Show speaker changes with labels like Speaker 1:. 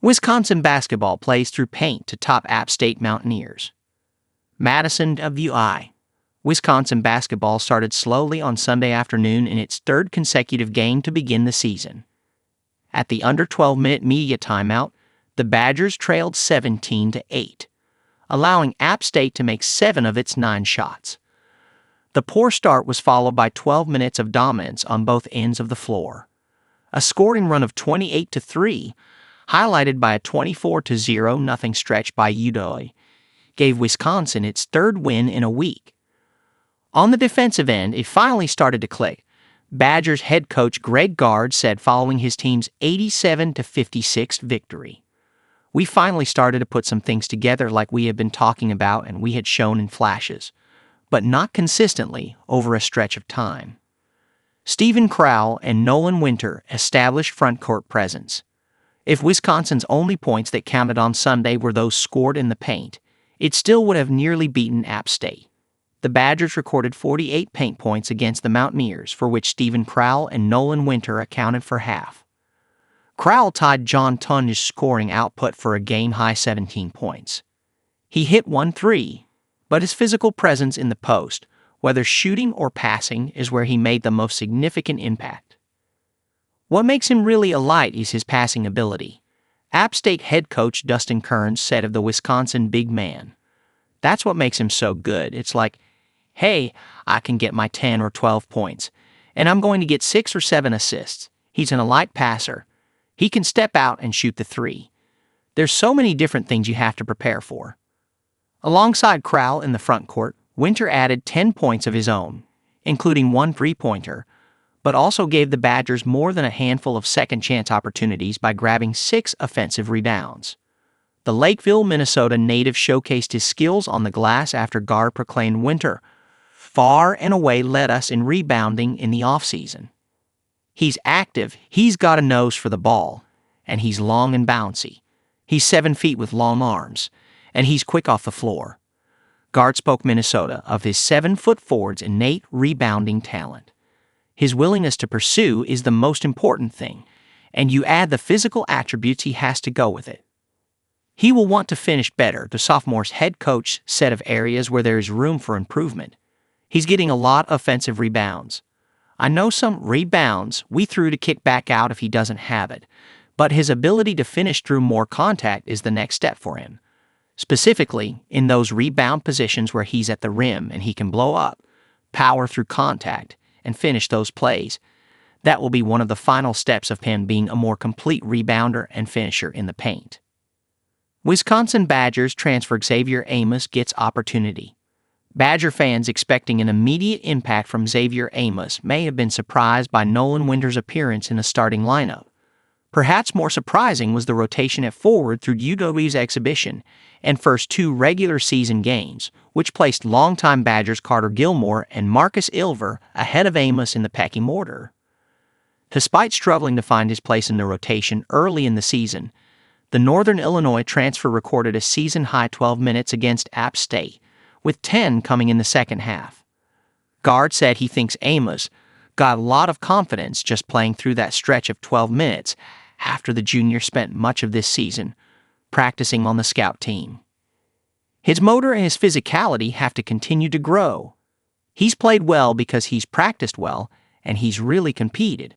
Speaker 1: Wisconsin basketball plays through paint to top App State Mountaineers. Madison WI. Wisconsin basketball started slowly on Sunday afternoon in its third consecutive game to begin the season. At the under 12-minute media timeout, the Badgers trailed 17-8, allowing App State to make 7 of its 9 shots. The poor start was followed by 12 minutes of dominance on both ends of the floor. A scoring run of 28-3, highlighted by a 24-0 stretch by UW, gave Wisconsin its third win in a week. On the defensive end, it finally started to click. Badgers head coach Greg Gard said following his team's 87-56 victory, "We finally started to put some things together like we had been talking about and we had shown in flashes, but not consistently over a stretch of time." Steven Crowell and Nolan Winter established front court presence. If Wisconsin's only points that counted on Sunday were those scored in the paint, it still would have nearly beaten App State. The Badgers recorded 48 paint points against the Mountaineers, for which Steven Crowell and Nolan Winter accounted for half. Crowell tied John Tunge's scoring output for a game-high 17 points. He hit 1 3, but his physical presence in the post, whether shooting or passing, is where he made the most significant impact. What makes him really a light is his passing ability. App State head coach Dustin Kearns said of the Wisconsin big man, "That's what makes him so good. It's like, hey, I can get my 10 or 12 points, and I'm going to get 6 or 7 assists. He's an elite passer. He can step out and shoot the 3. There's so many different things you have to prepare for." Alongside Crowell in the front court, Winter added 10 points of his own, including 1 three-pointer, but also gave the Badgers more than a handful of second-chance opportunities by grabbing 6 offensive rebounds. The Lakeville, Minnesota native showcased his skills on the glass after Gard proclaimed Winter far and away led us in rebounding in the offseason. "He's active, he's got a nose for the ball, and he's long and bouncy. He's 7 feet with long arms, and he's quick off the floor." Gard spoke Minnesota of his 7-foot forward's innate rebounding talent. His willingness to pursue is the most important thing, and you add the physical attributes he has to go with it. He will want to finish better, the sophomore's head coach said of areas where there is room for improvement. "He's getting a lot of offensive rebounds. I know some rebounds we threw to kick back out if he doesn't have it, but his ability to finish through more contact is the next step for him. Specifically, in those rebound positions where he's at the rim and he can blow up, power through contact, and finish those plays. That will be one of the final steps of him being a more complete rebounder and finisher in the paint." Wisconsin Badgers transfer Xavier Amos gets opportunity. Badger fans expecting an immediate impact from Xavier Amos may have been surprised by Nolan Winter's appearance in the starting lineup. Perhaps more surprising was the rotation at forward through UW's exhibition and first 2 regular season games, which placed longtime Badgers Carter Gilmore and Marcus Ilver ahead of Amos in the pecking order. Despite struggling to find his place in the rotation early in the season, the Northern Illinois transfer recorded a season-high 12 minutes against App State, with 10 coming in the second half. Gard said he thinks Amos got a lot of confidence just playing through that stretch of 12 minutes after the junior spent much of this season practicing on the scout team. His motor and his physicality have to continue to grow. He's played well because he's practiced well and he's really competed.